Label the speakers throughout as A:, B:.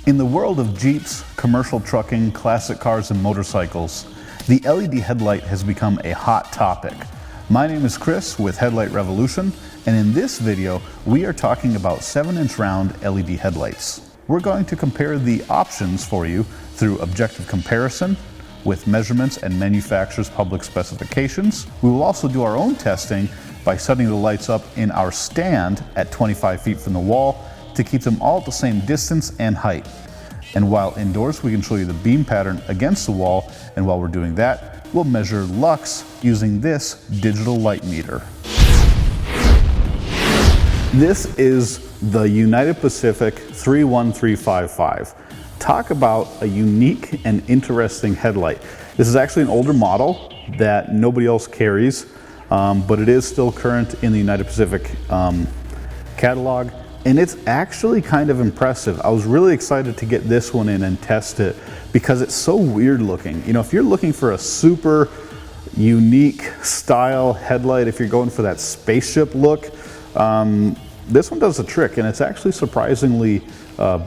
A: In the world of Jeeps, commercial trucking, classic cars, and motorcycles, the LED headlight has become a hot topic. My name is Chris with Headlight Revolution, and in this video, we are talking about 7-inch round LED headlights. We're going to compare the options for you through objective comparison with measurements and manufacturer's public specifications. We will also do our own testing by setting the lights up in our stand at 25 feet from the wall to keep them all at the same distance and height. And while indoors, we can show you the beam pattern against the wall, and while we're doing that, we'll measure lux using this digital light meter. This is the United Pacific 31355. Talk about a unique and interesting headlight. This is actually an older model that nobody else carries, but it is still current in the United Pacific catalog. And it's actually kind of impressive. I was really excited to get this one in and test it because it's so weird looking. You know, if you're looking for a super unique style headlight, if you're going for that spaceship look, this one does the trick, and it's actually surprisingly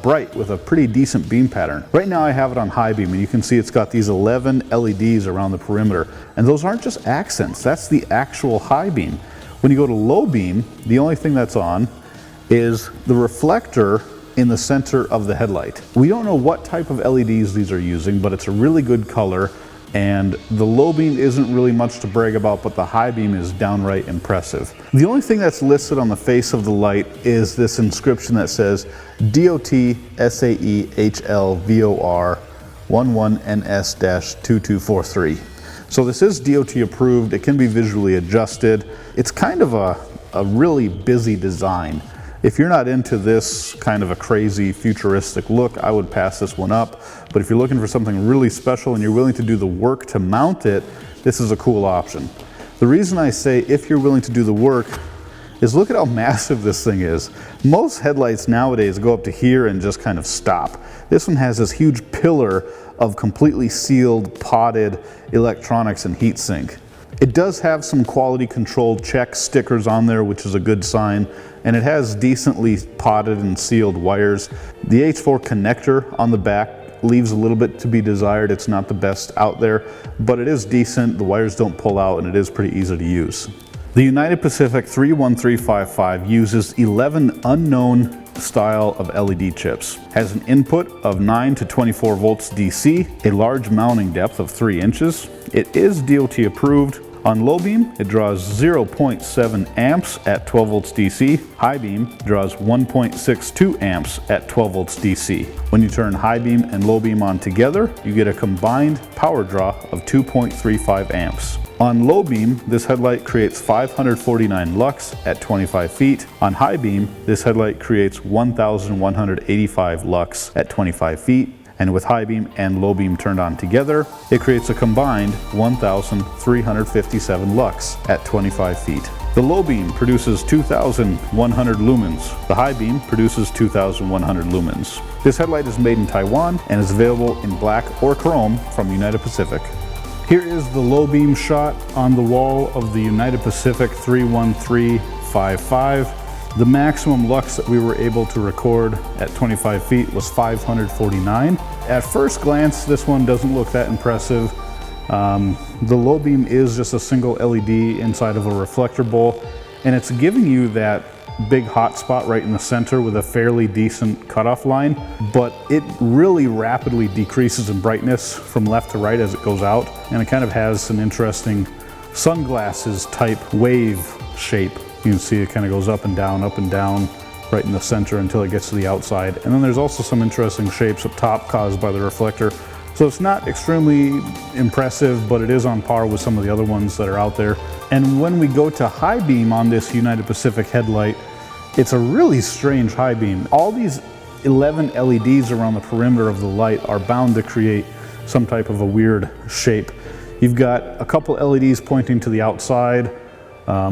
A: bright with a pretty decent beam pattern. Right now I have it on high beam, and you can see it's got these 11 LEDs around the perimeter. And those aren't just accents, that's the actual high beam. When you go to low beam, the only thing that's on is the reflector in the center of the headlight. We don't know what type of LEDs these are using, but it's a really good color, and the low beam isn't really much to brag about, but the high beam is downright impressive. The only thing that's listed on the face of the light is this inscription that says DOT SAE HLVOR 11NS-2243. So this is DOT approved. It can be visually adjusted. It's kind of a really busy design. If you're not into this kind of a crazy futuristic look, I would pass this one up. But if you're looking for something really special and you're willing to do the work to mount it, this is a cool option. The reason I say if you're willing to do the work is look at how massive this thing is. Most headlights nowadays go up to here and just kind of stop. This one has this huge pillar of completely sealed, potted electronics and heat sink. It does have some quality control check stickers on there, which is a good sign, and it has decently potted and sealed wires. The H4 connector on the back leaves a little bit to be desired. It's not the best out there, but it is decent. The wires don't pull out, and it is pretty easy to use. The United Pacific 31355 uses 11 unknown style of LED chips, has an input of 9 to 24 volts DC, a large mounting depth of 3 inches. It is DOT approved. On low beam, it draws 0.7 amps at 12 volts DC. High beam draws 1.62 amps at 12 volts DC. When you turn high beam and low beam on together, you get a combined power draw of 2.35 amps. On low beam, this headlight creates 549 lux at 25 feet. On high beam, this headlight creates 1,185 lux at 25 feet. And with high beam and low beam turned on together, it creates a combined 1,357 lux at 25 feet. The low beam produces 2,100 lumens. The high beam produces 2,100 lumens. This headlight is made in Taiwan and is available in black or chrome from United Pacific. Here is the low beam shot on the wall of the United Pacific 31355. The maximum lux that we were able to record at 25 feet was 549. At first glance, this one doesn't look that impressive. The low beam is just a single LED inside of a reflector bowl, and it's giving you that big hot spot right in the center with a fairly decent cutoff line, but it really rapidly decreases in brightness from left to right as it goes out, and it kind of has an interesting sunglasses type wave shape. You can see it kind of goes up and down right in the center until it gets to the outside. And then there's also some interesting shapes up top caused by the reflector. So it's not extremely impressive, but it is on par with some of the other ones that are out there. And when we go to high beam on this United Pacific headlight, it's a really strange high beam. All these 11 LEDs around the perimeter of the light are bound to create some type of a weird shape. You've got a couple LEDs pointing to the outside,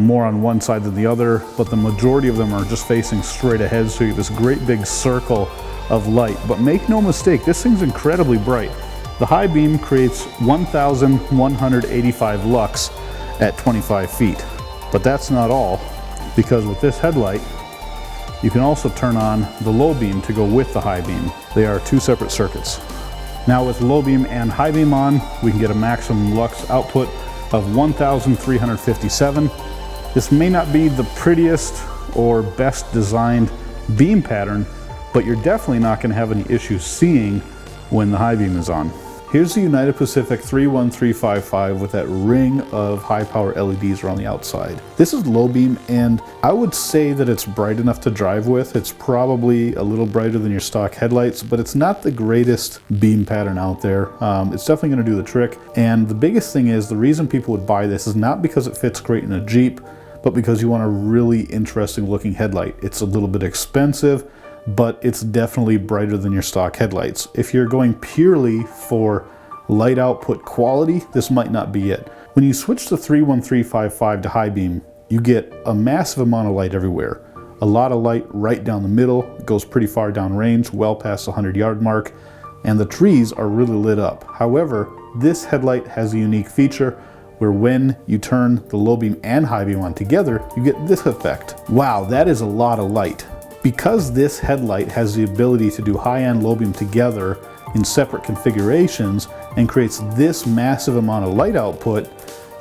A: more on one side than the other, but the majority of them are just facing straight ahead, so you get this great big circle of light. But make no mistake, this thing's incredibly bright. The high beam creates 1,185 lux at 25 feet. But that's not all, because with this headlight, You can also turn on the low beam to go with the high beam. They are two separate circuits. Now with low beam and high beam on, we can get a maximum lux output of 1,357. This may not be the prettiest or best designed beam pattern, but you're definitely not going to have any issues seeing when the high beam is on. Here's the United Pacific 31355 with that ring of high power LEDs around the outside. This is low beam, and I would say that it's bright enough to drive with. It's probably a little brighter than your stock headlights, but it's not the greatest beam pattern out there. It's definitely going to do the trick. And the biggest thing is, the reason people would buy this is not because it fits great in a Jeep, but because you want a really interesting looking headlight. It's a little bit expensive, but it's definitely brighter than your stock headlights. If you're going purely for light output quality, this might not be it. When you switch the 31355 to high beam, you get a massive amount of light everywhere. A lot of light right down the middle, it goes pretty far down range, well past the 100-yard mark, and the trees are really lit up. However, this headlight has a unique feature where when you turn the low beam and high beam on together, you get this effect. Wow, that is a lot of light. Because this headlight has the ability to do high and low beam together in separate configurations and creates this massive amount of light output,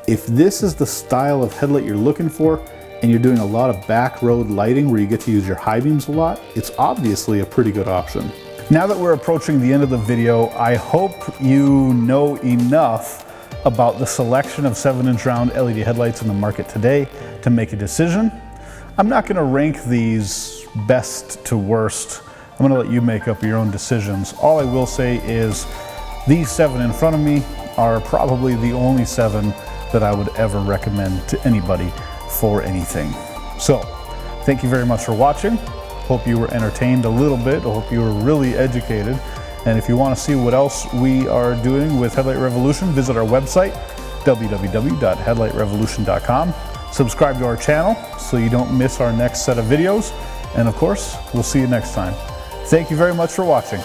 A: if this is the style of headlight you're looking for and you're doing a lot of back road lighting where you get to use your high beams a lot, it's obviously a pretty good option. Now that we're approaching the end of the video, I hope you know enough about the selection of 7-inch round LED headlights in the market today to make a decision. I'm not going to rank these best to worst. I'm going to let you make up your own decisions. All I will say is these 7 in front of me are probably the only 7 that I would ever recommend to anybody for anything. So, thank you very much for watching. Hope you were entertained a little bit. I hope you were really educated. And if you want to see what else we are doing with Headlight Revolution, visit our website, www.headlightrevolution.com. Subscribe to our channel so you don't miss our next set of videos. And of course, we'll see you next time. Thank you very much for watching.